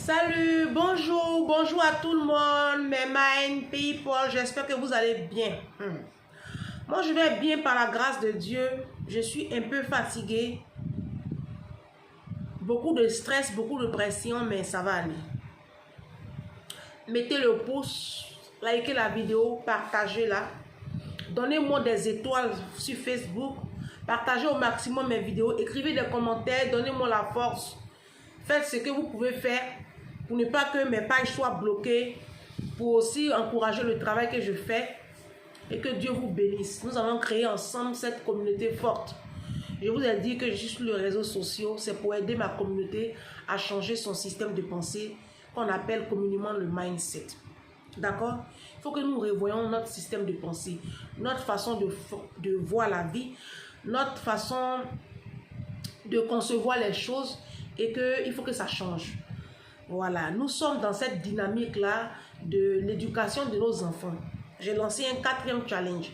Salut, bonjour à tout le monde, mes mind people, j'espère que vous allez bien. Moi, je vais bien par la grâce de Dieu. Je suis un peu fatiguée. Beaucoup de stress, beaucoup de pression, mais ça va aller. Mettez le pouce, likez la vidéo, partagez-la. Donnez-moi des étoiles sur Facebook. Partagez au maximum mes vidéos. Écrivez des commentaires, donnez-moi la force. Faites ce que vous pouvez faire pour ne pas que mes pages soient bloquées, pour aussi encourager le travail que je fais et que Dieu vous bénisse. Nous allons créer ensemble cette communauté forte. Je vous ai dit que je suis sur les réseaux sociaux, c'est pour aider ma communauté à changer son système de pensée qu'on appelle communément le mindset. D'accord? Il faut que nous revoyons notre système de pensée, notre façon de voir la vie, notre façon de concevoir les choses et qu'il faut que ça change. Voilà, nous sommes dans cette dynamique-là de l'éducation de nos enfants. J'ai lancé un 4e challenge.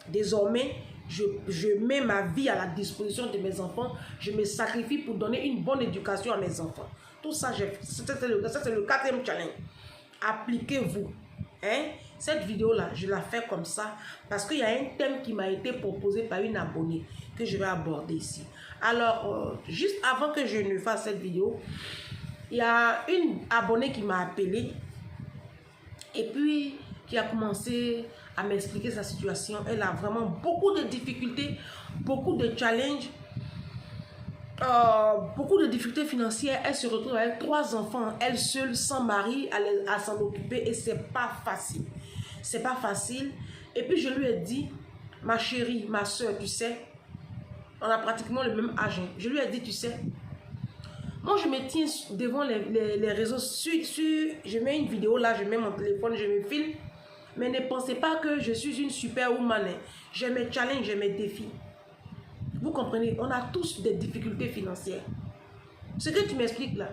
Désormais, je mets ma vie à la disposition de mes enfants. Je me sacrifie pour donner une bonne éducation à mes enfants. Tout ça, c'est le 4e challenge. Appliquez-vous. Cette vidéo-là, je la fais comme ça parce qu'il y a un thème qui m'a été proposé par une abonnée que je vais aborder ici. Alors, juste avant que je ne fasse cette vidéo, il y a une abonnée qui m'a appelé et puis qui a commencé à m'expliquer sa situation. Elle a vraiment beaucoup de difficultés, beaucoup de challenges, beaucoup de difficultés financières. Elle se retrouve avec 3 enfants, elle seule, sans mari, à s'en occuper et c'est pas facile. C'est pas facile. Et puis je lui ai dit, ma chérie, ma soeur, tu sais, on a pratiquement le même âge. Je lui ai dit, tu sais, moi je me tiens devant les réseaux, je mets une vidéo là, je mets mon téléphone, je me filme. Mais ne pensez pas que je suis une superwoman. J'ai mes challenges, j'ai mes défis. Vous comprenez, on a tous des difficultés financières. Ce que tu m'expliques là,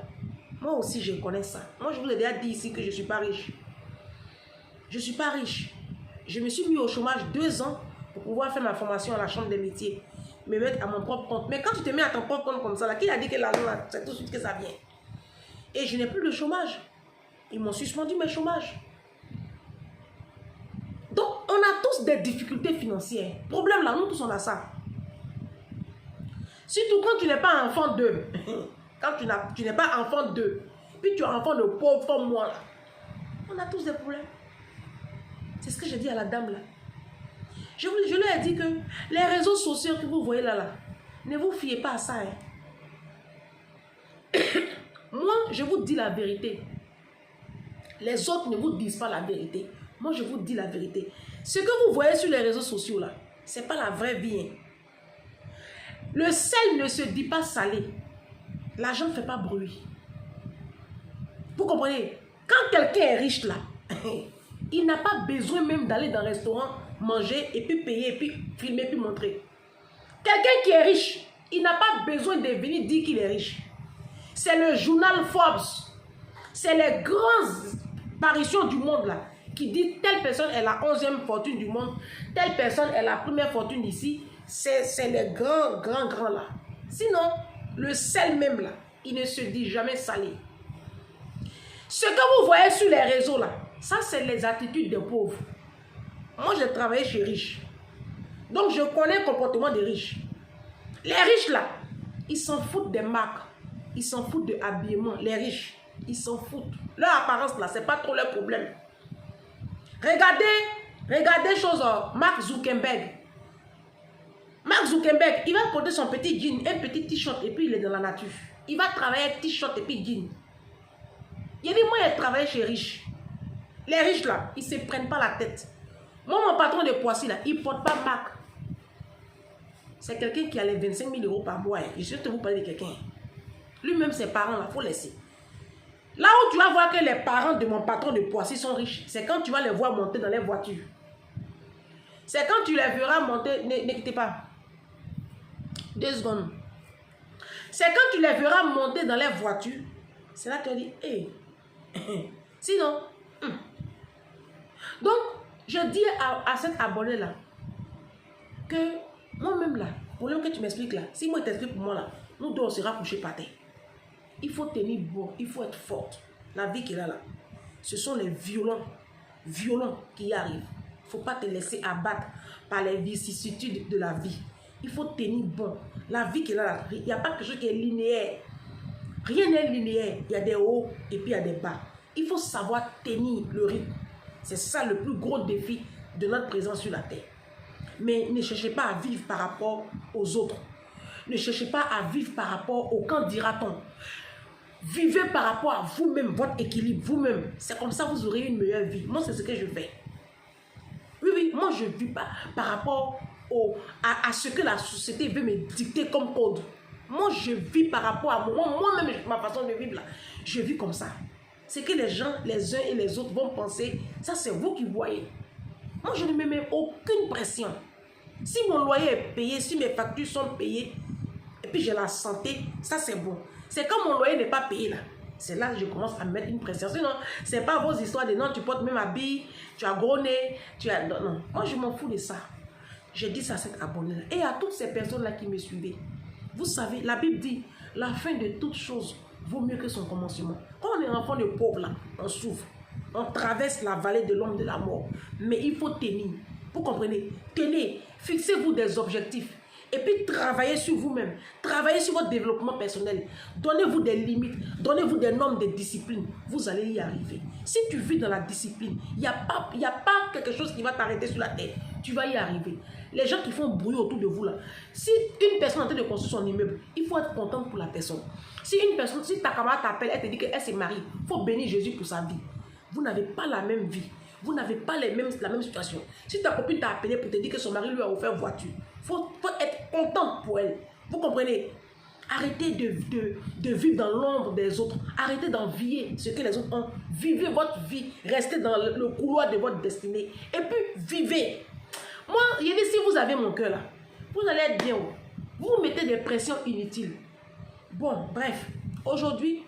moi aussi je connais ça. Moi je vous ai déjà dit ici que je ne suis pas riche. Je ne suis pas riche. Je me suis mis au chômage 2 ans pour pouvoir faire ma formation à la chambre des métiers. Me mettre à mon propre compte. Mais quand tu te mets à ton propre compte comme ça, là, qui a dit que l'argent, c'est tout de suite que ça vient? Et je n'ai plus de chômage. Ils m'ont suspendu mes chômages. Donc, on a tous des difficultés financières. Problème là, nous tous on a ça. Surtout quand tu n'es pas enfant d'eux. Quand tu n'es pas enfant d'eux. Puis tu es enfant de pauvre comme moi là. On a tous des problèmes. C'est ce que j'ai dit à la dame là. Je lui ai dit que les réseaux sociaux que vous voyez là, ne vous fiez pas à ça. Moi, je vous dis la vérité. Les autres ne vous disent pas la vérité. Moi, je vous dis la vérité. Ce que vous voyez sur les réseaux sociaux là, ce n'est pas la vraie vie. Le sel ne se dit pas salé. L'argent ne fait pas bruit. Vous comprenez? Quand quelqu'un est riche là, il n'a pas besoin même d'aller dans un restaurant, manger et puis payer et puis filmer puis montrer. Quelqu'un qui est riche, il n'a pas besoin de venir dire qu'il est riche. C'est le journal Forbes. C'est les grandes apparitions du monde là qui dit telle personne est la 11e fortune du monde, telle personne est la première fortune d'ici. C'est les grands là. Sinon, le sel même là, il ne se dit jamais salé. Ce que vous voyez sur les réseaux là, ça c'est les attitudes des pauvres. Moi j'ai travaillé chez riches. Donc je connais le comportement des riches. Les riches là, ils s'en foutent des marques. Ils s'en foutent de l'habillement. Les riches, ils s'en foutent. Leur apparence là, c'est pas trop leur problème. Regardez chose Mark Zuckerberg. Mark Zuckerberg, il va porter son petit jean, un petit t-shirt et puis il est dans la nature. Il va travailler t-shirt et puis jean. Il dit, moi, il travaille chez riches. Les riches, là, ils ne se prennent pas la tête. Moi, mon patron de Poissy, là, il ne porte pas Mac. C'est quelqu'un qui a les 25 000 euros par mois. Je vais te vous parler de quelqu'un. Lui-même, ses parents, là, il faut laisser. Là où tu vas voir que les parents de mon patron de Poissy sont riches, c'est quand tu vas les voir monter dans les voitures. C'est quand tu les verras monter, ne quittez pas. 2 secondes. C'est quand tu les verras monter dans les voitures, c'est là que tu dis, hé. Sinon, donc, je dis à cette abonnée-là que moi-même là, pour le que tu m'expliques là, si moi je t'explique pour moi là, nous deux on sera couchés par terre. Il faut tenir bon, il faut être forte. la vie qu'il a là, ce sont les violents qui y arrivent. Il ne faut pas te laisser abattre par les vicissitudes de la vie. Il faut tenir bon. La vie qu'il a là, il n'y a pas quelque chose qui est linéaire. Rien n'est linéaire. Il y a des hauts et puis il y a des bas. Il faut savoir tenir le rythme. C'est ça le plus gros défi de notre présence sur la terre. Mais ne cherchez pas à vivre par rapport aux autres. Ne cherchez pas à vivre par rapport au qu'en dira-t-on. Vivez par rapport à vous-même, votre équilibre, vous-même. C'est comme ça que vous aurez une meilleure vie. Moi, c'est ce que je fais. Oui, moi, je ne vis pas par rapport à ce que la société veut me dicter comme code. Moi, je vis par rapport à moi-même, ma façon de vivre là. Je vis comme ça. C'est que les gens, les uns et les autres vont penser, ça c'est vous qui voyez. Moi, je ne me mets aucune pression. Si mon loyer est payé, si mes factures sont payées, et puis j'ai la santé, ça c'est bon. C'est quand mon loyer n'est pas payé là. C'est là que je commence à mettre une pression. Sinon, ce n'est pas vos histoires de non, tu portes même habit, tu as gros nez, tu as... Non, non. Moi, je m'en fous de ça. J'ai dit ça à cet abonné-là. Et à toutes ces personnes-là qui me suivaient. Vous savez, la Bible dit, la fin de toute chose vaut mieux que son commencement. Quand on est enfant de pauvre là, on souffre. On traverse la vallée de l'ombre de la mort. Mais il faut tenir. Vous comprenez? Tenez. Fixez-vous des objectifs. Et puis travaillez sur vous-même. Travaillez sur votre développement personnel. Donnez-vous des limites. Donnez-vous des normes de discipline. Vous allez y arriver. Si tu vis dans la discipline, il n'y a pas quelque chose qui va t'arrêter sur la tête. Tu vas y arriver. Les gens qui font bruit autour de vous là. Si une personne est en train de construire son immeuble, il faut être content pour la personne. Si ta camarade t'appelle, elle te dit qu'elle s'est mariée, il faut bénir Jésus pour sa vie. Vous n'avez pas la même vie. Vous n'avez pas la même situation. Si ta copine t'a appelé pour te dire que son mari lui a offert une voiture, il faut être content pour elle. Vous comprenez? Arrêtez de vivre dans l'ombre des autres. Arrêtez d'envier ce que les autres ont. Vivez votre vie. Restez dans le couloir de votre destinée. Et puis, vivez. Moi, je dis, si vous avez mon cœur là, vous allez être bien. Vous vous mettez des pressions inutiles. Bon, bref. Aujourd'hui,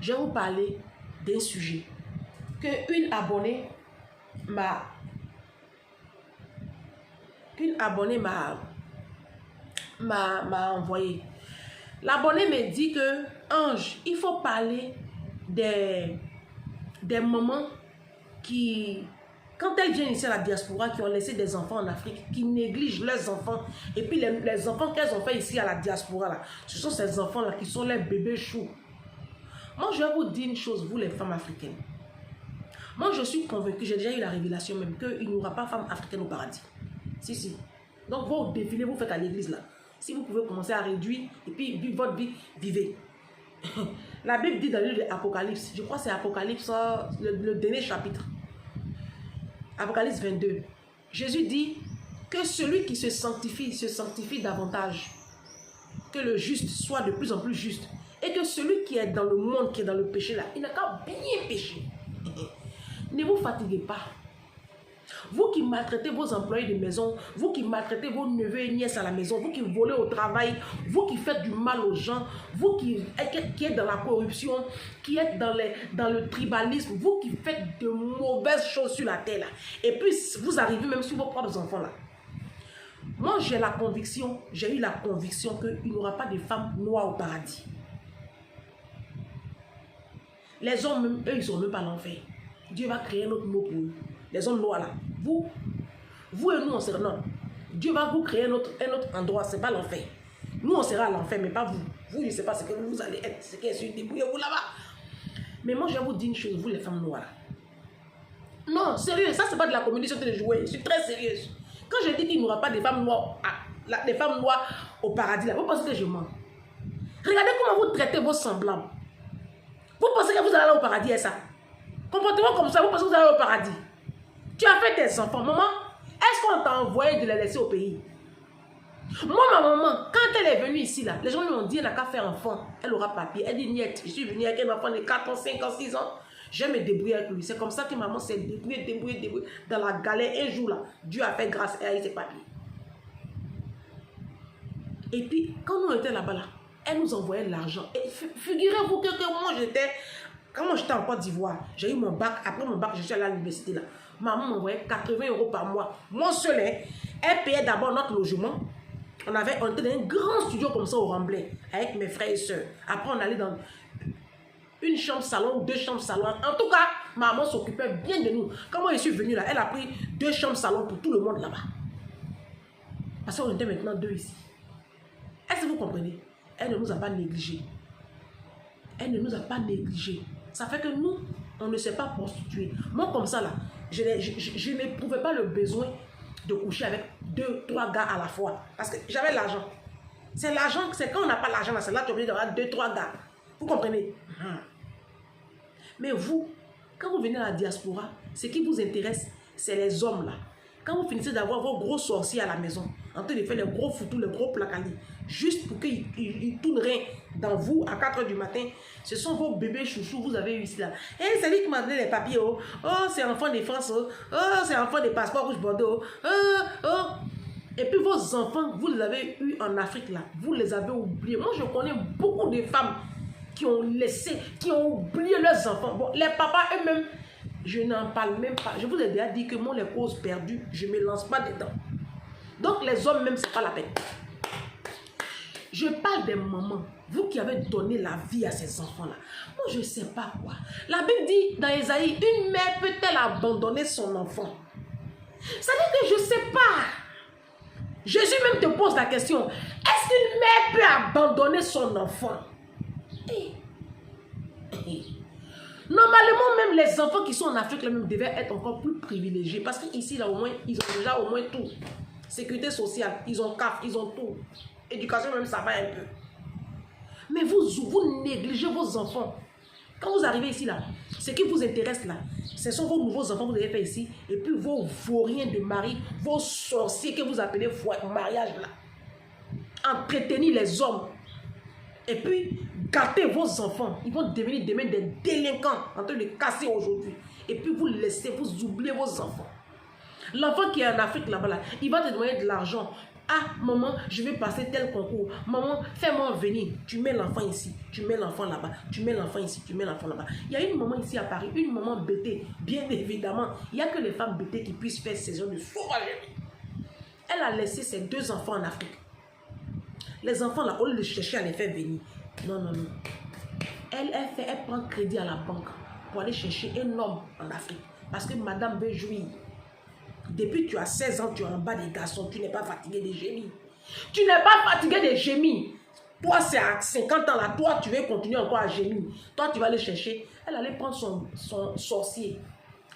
je vais vous parler d'un sujet qu'une abonnée m'a envoyé. L'abonné me dit que, Ange, il faut parler des mamans qui, quand elles viennent ici à la diaspora, qui ont laissé des enfants en Afrique, qui négligent leurs enfants, et puis les enfants qu'elles ont fait ici à la diaspora, là, ce sont ces enfants-là qui sont les bébés choux. Moi, je vais vous dire une chose, vous les femmes africaines. Moi, je suis convaincue, j'ai déjà eu la révélation même, qu'il n'y aura pas femme africaine au paradis. Si, si. Donc, vous défilez, vous faites à l'église là. Si vous pouvez commencer à réduire et puis vivre votre vie, vivez. La Bible dit dans le livre de l'Apocalypse, je crois que c'est Apocalypse, le dernier chapitre. Apocalypse 22. Jésus dit que celui qui se sanctifie davantage. Que le juste soit de plus en plus juste. Et que celui qui est dans le monde, qui est dans le péché là, il n'a qu'à bien pécher. Ne vous fatiguez pas. Vous qui maltraitez vos employés de maison, vous qui maltraitez vos neveux et nièces à la maison, vous qui volez au travail, vous qui faites du mal aux gens, vous qui êtes dans la corruption, qui êtes dans le tribalisme, vous qui faites de mauvaises choses sur la terre là, et puis vous arrivez même sur vos propres enfants là. Moi j'ai eu la conviction qu'il n'y aura pas de femmes noires au paradis. Les hommes, eux, ils ne sont même pas l'enfer. Dieu va créer un autre mot pour eux. Les hommes noirs là. Vous et nous, on sera non. Dieu va vous créer un autre endroit. Ce n'est pas l'enfer. Nous, on sera à l'enfer, mais pas vous. Vous, je ne sais pas ce que vous allez être. Ce qui est sur débrouillez-vous là-bas. Mais moi, je vais vous dire une chose, vous les femmes noires. Non, sérieux, ça, ce n'est pas de la communication de jouer. Je suis très sérieuse. Quand je dis qu'il n'y aura pas de femmes noires, des femmes noires au paradis, là, vous pensez que je mens? Regardez comment vous traitez vos semblables. Vous pensez que vous allez aller au paradis et ça? Comportement comme ça, vous pensez que vous allez aller au paradis? Tu as fait tes enfants. Maman, est-ce qu'on t'a envoyé de les laisser au pays? Moi, ma maman, quand elle est venue ici, là, les gens lui ont dit, elle n'a qu'à faire enfant. Elle aura papier. Elle dit, niet, je suis venue avec un enfant de 4 ans, 5 ans, 6 ans. Je vais me débrouiller avec lui. C'est comme ça que maman s'est débrouillée dans la galère. Un jour, là, Dieu a fait grâce et a eu ses papiers. Et puis, quand nous étions là-bas, là, elle nous envoyait de l'argent. Et figurez-vous que quand moi j'étais en Côte d'Ivoire, j'ai eu mon bac. Après mon bac, je suis allée à l'université là. Maman m'envoyait 80 € par mois. Moi seul, elle payait d'abord notre logement. On était dans un grand studio comme ça au Remblai, avec mes frères et soeurs. Après, on allait dans une chambre salon, 2 chambres salon. En tout cas, maman s'occupait bien de nous. Quand moi je suis venue là, elle a pris 2 chambres salon pour tout le monde là-bas. Parce qu'on était maintenant 2 ici. Est-ce que vous comprenez? Elle ne nous a pas négligés. Elle ne nous a pas négligés. Ça fait que nous, on ne s'est pas prostituer. Moi, comme ça, là, je n'éprouvais pas le besoin de coucher avec 2, 3 gars à la fois. Parce que j'avais l'argent. C'est l'argent, c'est quand on n'a pas l'argent, c'est là que tu es obligé d'avoir 2, 3 gars. Vous comprenez? Mais vous, quand vous venez à la diaspora, ce qui vous intéresse, c'est les hommes là. Quand vous finissez d'avoir vos gros sorciers à la maison, en train de faire les gros foutous, les gros placardis, juste pour qu'ils tournent rien dans vous à 4 h du matin, ce sont vos bébés chouchous vous avez eu ici là. Et c'est lui qui m'a donné les papiers. Oh, c'est enfant de France. Oh, c'est enfant de passeport rouge Bordeaux. Et puis vos enfants, vous les avez eu en Afrique là. Vous les avez oubliés. Moi, je connais beaucoup de femmes qui ont laissé, qui ont oublié leurs enfants. Bon, les papas eux-mêmes, je n'en parle même pas. Je vous ai déjà dit que moi, les causes perdues, je ne me lance pas dedans. Donc, les hommes même, ce n'est pas la peine. Je parle des mamans. Vous qui avez donné la vie à ces enfants-là. Moi, je ne sais pas quoi. La Bible dit dans Ésaïe, une mère peut-elle abandonner son enfant? Ça veut dire que je ne sais pas. Jésus même te pose la question. Est-ce qu'une mère peut abandonner son enfant? Normalement, même les enfants qui sont en Afrique, même devaient être encore plus privilégiés. Parce qu'ici, là, au moins, ils ont déjà au moins tout. Sécurité sociale, ils ont CAF, ils ont tout. Éducation, même, ça va un peu. Mais vous négligez vos enfants. Quand vous arrivez ici, là, ce qui vous intéresse, là, ce sont vos nouveaux enfants que vous avez fait ici. Et puis vos vauriens de mari, vos sorciers que vous appelez mariage, là. Entretenir les hommes. Et puis, gâtez vos enfants. Ils vont devenir demain des délinquants en train de casser aujourd'hui. Et puis, vous laissez, vous oubliez vos enfants. L'enfant qui est en Afrique là-bas, là, il va te demander de l'argent. Ah, maman, je vais passer tel concours. Maman, fais-moi venir. Tu mets l'enfant ici, tu mets l'enfant là-bas. Tu mets l'enfant ici, tu mets l'enfant là-bas. Il y a une maman ici à Paris, une maman bêtée. Bien évidemment, il n'y a que les femmes bêtées qui puissent faire ces genres de sauvagerie. Elle a laissé ses 2 enfants en Afrique. Les enfants là, au lieu de chercher à les faire venir. Non, non, non. Elle prend crédit à la banque pour aller chercher un homme en Afrique. Parce que madame veut jouir. Depuis que tu as 16 ans, tu es en bas des garçons, tu n'es pas fatigué de gémir. Tu n'es pas fatigué de gémir. Toi, c'est à 50 ans là, toi, tu veux continuer encore à gémir. Toi, tu vas aller chercher. Elle allait prendre son sorcier.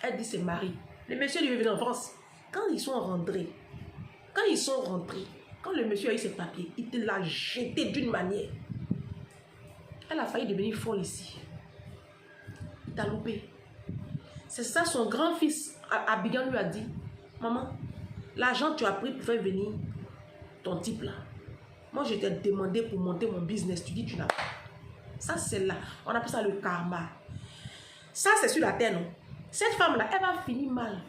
Elle dit c'est Marie. Le monsieur lui est venu en France. Quand ils sont rentrés, quand le monsieur a eu ses papiers, il te l'a jeté d'une manière. Elle a failli devenir folle ici. Il t'a loupé. C'est ça, son grand-fils, Abigail, lui a dit, maman, l'argent que tu as pris pour faire venir ton type là. Moi, je t'ai demandé pour monter mon business. Tu dis tu n'as pas. Ça, c'est là. On appelle ça le karma. Ça, c'est sur la terre, non? Cette femme-là, elle va finir mal.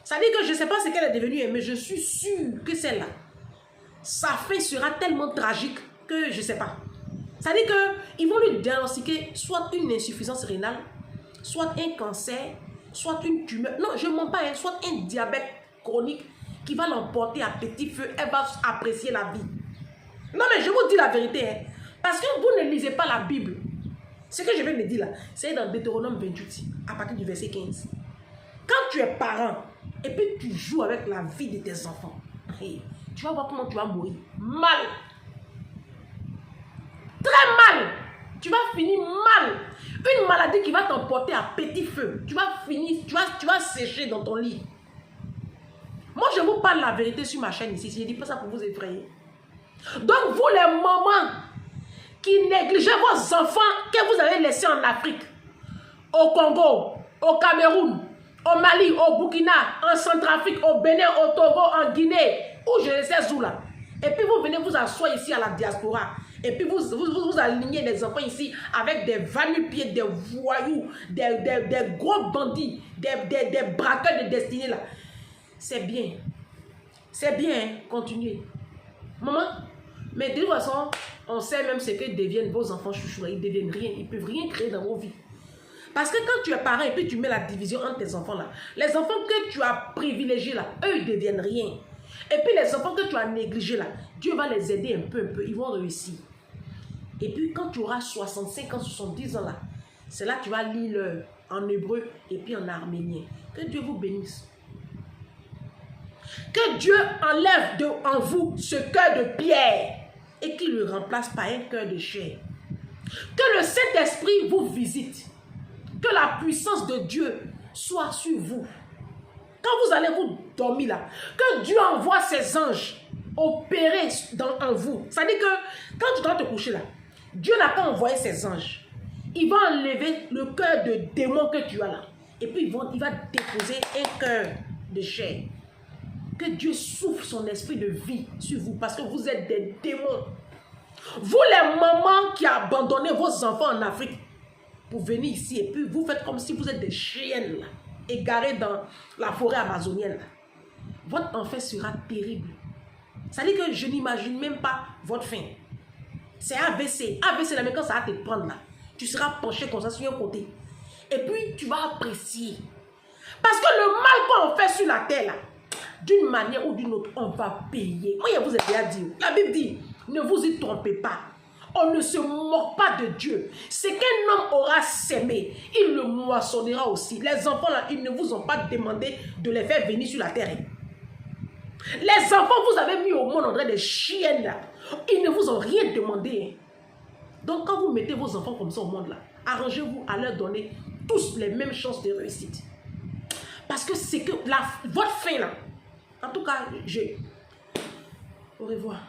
Ça dit que je ne sais pas ce qu'elle est devenue, mais je suis sûre que celle-là, sa fin sera tellement tragique que je ne sais pas. Ça dit qu'ils vont lui diagnostiquer soit une insuffisance rénale, soit un cancer, soit une tumeur. Non, je ne mens pas, hein, soit un diabète chronique qui va l'emporter à petit feu. Elle va apprécier la vie. Non, mais je vous dis la vérité. Hein, parce que vous ne lisez pas la Bible. Ce que je vais me dire là, c'est dans Deutéronome 28, à partir du verset 15. Quand tu es parent, et puis tu joues avec la vie de tes enfants, hey, tu vas voir comment tu vas mourir. Mal. Très mal. Tu vas finir mal. Une maladie qui va t'emporter à petit feu. Tu vas finir, tu vas sécher dans ton lit. Moi, je vous parle la vérité sur ma chaîne ici. Je ne dis pas ça pour vous effrayer. Donc, vous les mamans qui négligez vos enfants que vous avez laissés en Afrique, au Congo, au Cameroun, au Mali, au Burkina, en Centrafrique, au Bénin, au Togo, en Guinée, ou je ne sais où là. Et puis vous venez vous asseoir ici à la diaspora. Et puis vous alignez les enfants ici avec des va-nu-pieds, des voyous, des gros bandits, des braqueurs de destinée là. C'est bien. C'est bien, hein? Continuez. Maman, mais de toute façon, on sait même ce que deviennent vos enfants chouchous. Ils ne deviennent rien. Ils ne peuvent rien créer dans vos vies. Parce que quand tu es parent et puis tu mets la division entre tes enfants là, les enfants que tu as privilégiés là, eux ils ne deviennent rien. Et puis les enfants que tu as négligés là, Dieu va les aider un peu, ils vont réussir. Et puis quand tu auras 65 ans, 70 ans là, c'est là que tu vas lire en hébreu et puis en arménien. Que Dieu vous bénisse. Que Dieu enlève en vous ce cœur de pierre et qu'il le remplace par un cœur de chair. Que le Saint-Esprit vous visite. Que la puissance de Dieu soit sur vous. Quand vous allez vous dormir là, que Dieu envoie ses anges opérer en vous. Ça dit que quand tu dois te coucher là, Dieu n'a pas envoyé ses anges. Il va enlever le cœur de démon que tu as là. Et puis il va déposer un cœur de chair. Que Dieu souffle son esprit de vie sur vous parce que vous êtes des démons. Vous les mamans qui abandonnez vos enfants en Afrique pour venir ici et puis vous faites comme si vous êtes des chiennes là, égarées dans la forêt amazonienne. Là. Votre enfant sera terrible. Ça dit que je n'imagine même pas votre fin. C'est AVC. AVC là, mais quand ça va te prendre là, tu seras penché comme ça sur un côté. Et puis tu vas apprécier. Parce que le mal qu'on fait sur la terre là, d'une manière ou d'une autre, on va payer. Moi, je vous ai déjà dit. La Bible dit, ne vous y trompez pas. On ne se moque pas de Dieu. Ce qu'un homme aura sémé, il le moissonnera aussi. Les enfants là, ils ne vous ont pas demandé de les faire venir sur la terre. Les enfants, vous avez mis au monde en train des chiennes là. Ils ne vous ont rien demandé. Donc quand vous mettez vos enfants comme ça au monde là, arrangez-vous à leur donner tous les mêmes chances de réussite. Parce que c'est que votre fin là, en tout cas, au revoir.